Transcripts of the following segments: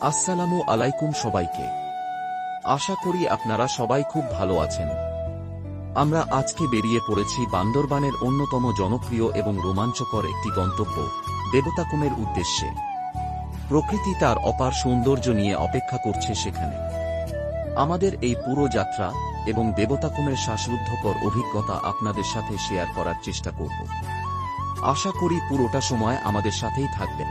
আসসালামু আলাইকুম সবাইকে। আশা করি আপনারা সবাই খুব ভালো আছেন। আমরা আজকে বেরিয়ে পড়েছি বান্দরবানের অন্যতম জনপ্রিয় এবং রোমাঞ্চকর একটি গন্তব্য দেবতাকুমের উদ্দেশ্যে। প্রকৃতি তার অপার সৌন্দর্য নিয়ে অপেক্ষা করছে সেখানে। আমাদের এই পুরো যাত্রা এবং দেবতাকুমের শ্বাসরুদ্ধকর অভিজ্ঞতা আপনাদের সাথে শেয়ার করার চেষ্টা করব। আশা করি পুরোটা সময় আমাদের সাথেই থাকবেন।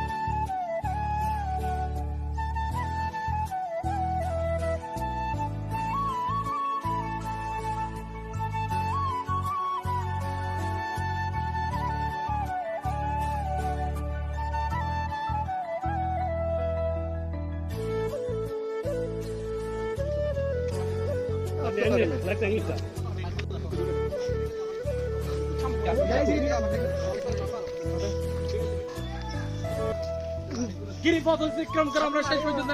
গিরিপথ অতিক্রম করে আমরা শেষ পর্যন্ত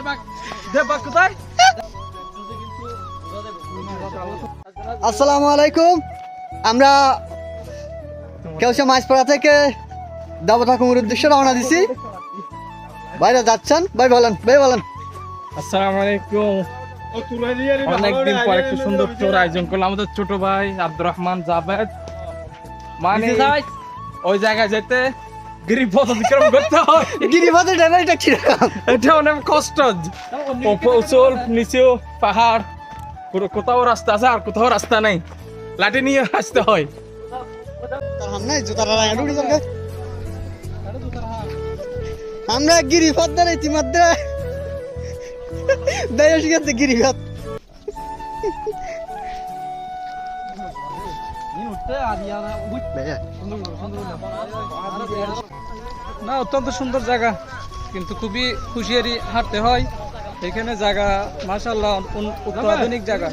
দেববাগ কোথায়? আসসালামু আলাইকুম। আমরা কেউসা মাছপাড়া থেকে দেবতাকুমের উদ্দেশ্যে রওনা দিছি। ভাইরা যাচ্ছেন, ভাই বলেন। আসসালামু আলাইকুম। অনেকদিন পর একটু সুন্দর tour আয়োজন করলাম। আমাদের ছোট ভাই আব্দুর রহমান জাভেদ মানে ওই জায়গায় যেতে গিরিপথ অতিক্রম করতে হয়। গিরিপথের ড্রাইভারটা কিরকম? এটা অনেক কষ্ট, উঁচু নিচু পাহাড়, পুরো কোথাও রাস্তা আছে আর কোথাও রাস্তা নেই, লাঠি নিয়ে আসতে হয়। আমরা গিরিপথ দ্বারা ইতিমধ্যে শিখেছে গিরিপথ। না, অত্যন্ত সুন্দর জায়গা, কিন্তু খুবই হুঁশিয়ারি হাঁটতে হয় এখানে। জায়গা মাশাআল্লাহ অত্যাধুনিক জায়গা।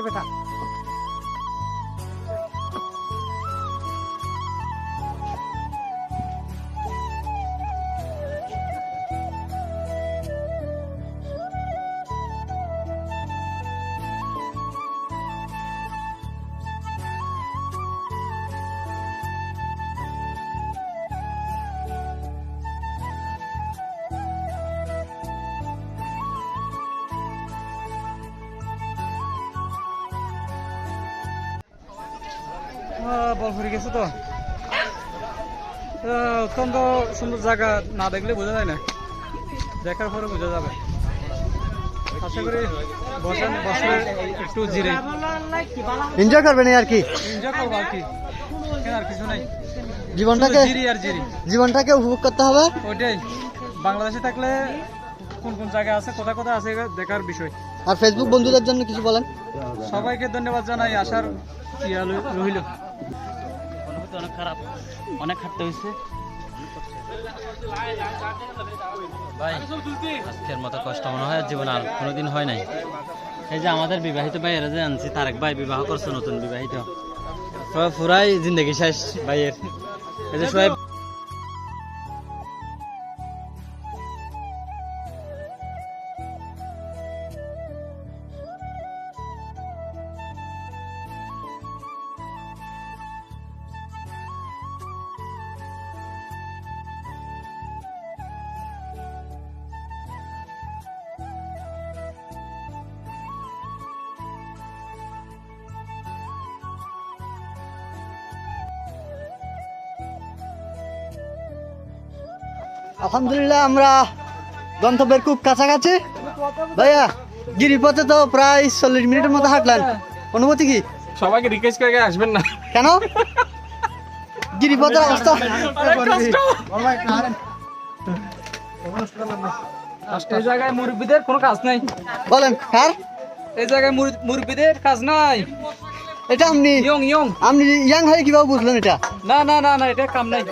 বেটা বল ফুরে গেছে তো। অত্যন্ত সুন্দর জায়গা, না দেখলে বোঝা যায় না, দেখার পরে বোঝা যাবে। আশা করি বসলে একটু জিরে এনজয় করবেন আর কি, এনজয় করবো আর কি, আর কিছু নাই। জীবনটাকে জিরি আর জিরি, জীবনটাকে উপভোগ করতে হবে। ওইটাই। বাংলাদেশে থাকলে কোন কোন জায়গা আছে, কোথা কোথা আছে দেখার বিষয়। আর ফেসবুক বন্ধুদের জন্য কিছু বলেন। সবাইকে ধন্যবাদ জানাই। আসার রইল। অনেক খারাপ, অনেক খাটতে হয়েছে ভাই। আজকের মতো কষ্ট মনে হয় জীবন আর কোনোদিন হয় নাই। এই যে আমাদের বিবাহিত ভাইয়েরা যে আনছি, তারেক ভাই বিবাহ করছে, নতুন বিবাহিত, পুরাই জিন্দগি শেষ ভাইয়ের। এই যে সোহেব আলহামদুলিল্লাহ আমরা গন্তব্যের খুব কাছাকাছি। ভাইয়া গিরিপথে তো প্রায় 40 মিনিটের মতো হাঁটলেন, অনুমতি কি? সবাইকে রিকোয়েস্ট করে আসবেন না। কেন? গিরিপথের অবস্থা এই জায়গায় মুরব্বীদের কোনো কাজ নাই। বলেন কার? এই জায়গায় মুরব্বীদের কাজ নাই। এটা আপনি ইয়ং ইয়ং। আপনি ইয়াং হয়ে কিভাবে বুঝলেন এটা? না না না না, এটা কাম নাই।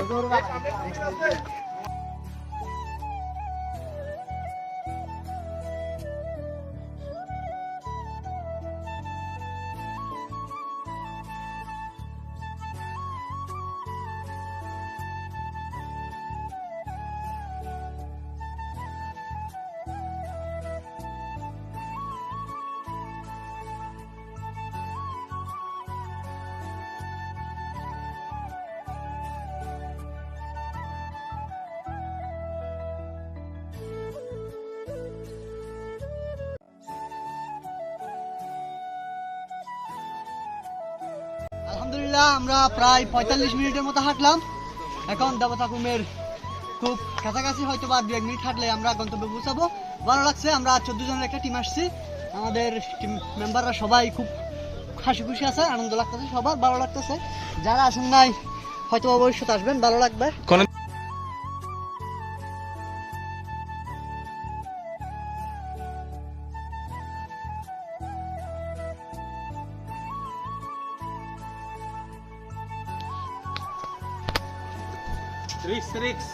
আলহামদুলিল্লাহ আমরা প্রায় 45 মিনিটের মতো হাঁটলাম। এখন দেবতাকুমের খুব কাছাকাছি, হয়তো বা 2-1 মিনিট হাঁটলে আমরা গন্তব্যে পৌঁছাবো। ভালো লাগছে, আমরা 14 জনের একটা টিম আসছি। আমাদের টিম মেম্বাররা সবাই খুব হাসি খুশি আছে, আনন্দ লাগতেছে, সবার ভালো লাগতেছে। যারা আসেন নাই হয়তো ভবিষ্যতে আসবেন, ভালো লাগবে। রিক্স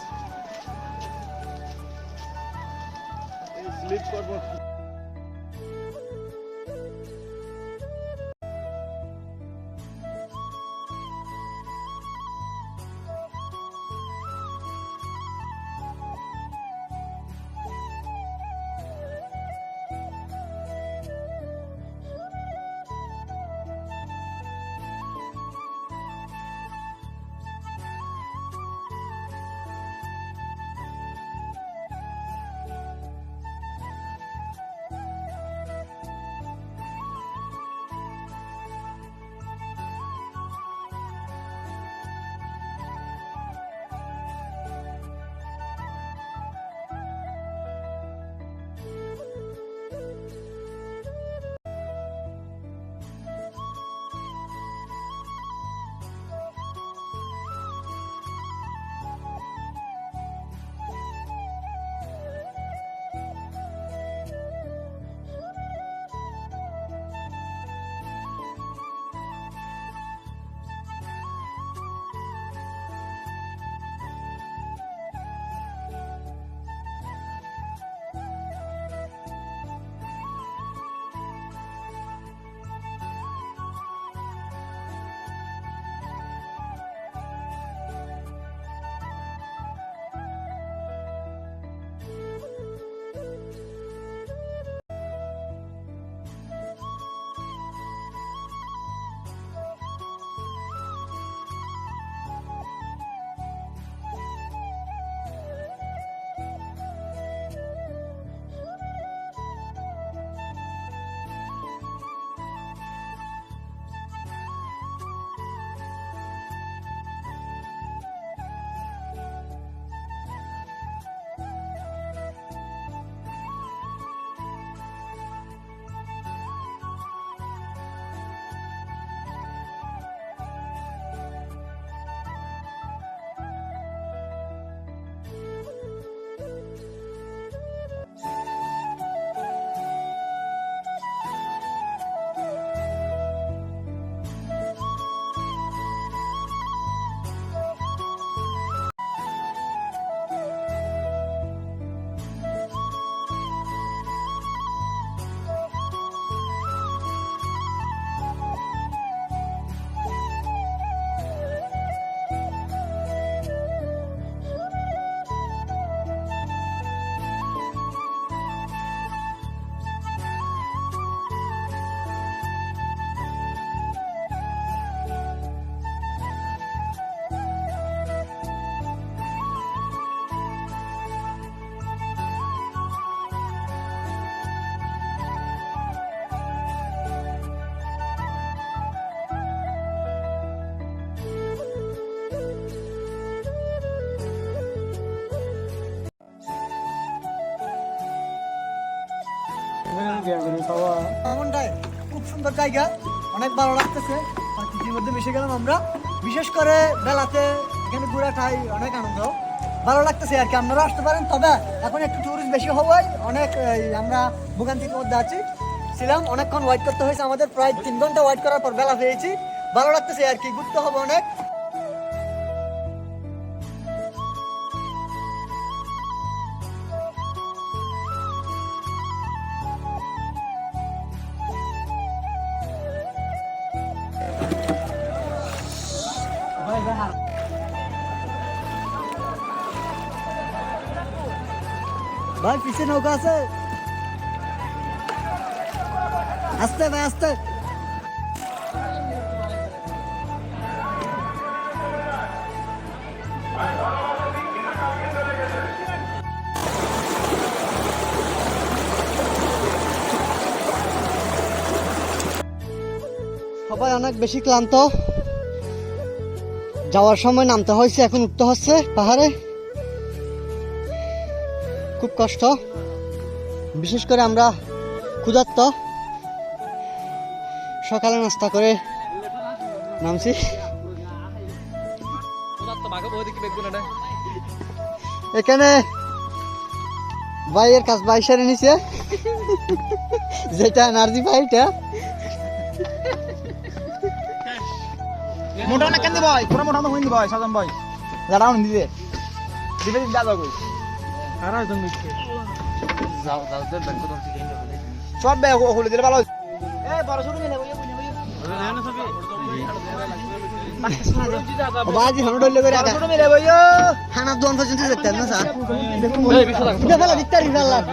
ভ্রমণটাই খুব সুন্দর জায়গা, অনেক ভালো লাগতেছে। প্রকৃতির মধ্যে মিশে গেলাম আমরা, বিশেষ করে বেলাতে এখানে ঘোরাটাই অনেক আনন্দ। ভালো লাগতেছে আর কি, আপনারা আসতে পারেন। তবে এখন একটু টুরিস্ট বেশি হওয়ায় অনেক আমরা ভোগান্তির মধ্যে ছিলাম, অনেকক্ষণ ওয়েট করতে হয়েছে আমাদের, প্রায় 3 ঘন্টা ওয়েট করার পর বেলা পেয়েছি। ভালো লাগতেছে আর কি, ঘুরতে হবে অনেক। ভাই পিছে নৌকা আছে, আস্তে ভাই আস্তে। সবাই অনেক বেশি ক্লান্ত, যাওয়ার সময় নামতে হয়েছে, এখন উঠতে হচ্ছে পাহাড়ে, খুব কষ্ট। বিশেষ করে আমরা ক্ষুধার্ত, সকালে নাস্তা করে নামছি। এখানে ভাইয়ের কাজ ভাই সেরে নিছে, যেটা এনার্জি ভাইটা মোটা না কেন ভাই, পুরো মোটা না হইনি ভাই, সাজান ভাই দাঁড়াও দিবে দিবে দিন দাদা কই আর আয়োজন দিচ্ছে সব বে হলে দিলে ভালো। এ বড় ছোট নিলে ভাই বাজি হানো ডলে করে ছোট মিলে ভাই খানা দোন পর্যন্ত যেতে না স্যার, এই বিষয় দেখুন দিতে ফেলা দিতে রিজাল্ট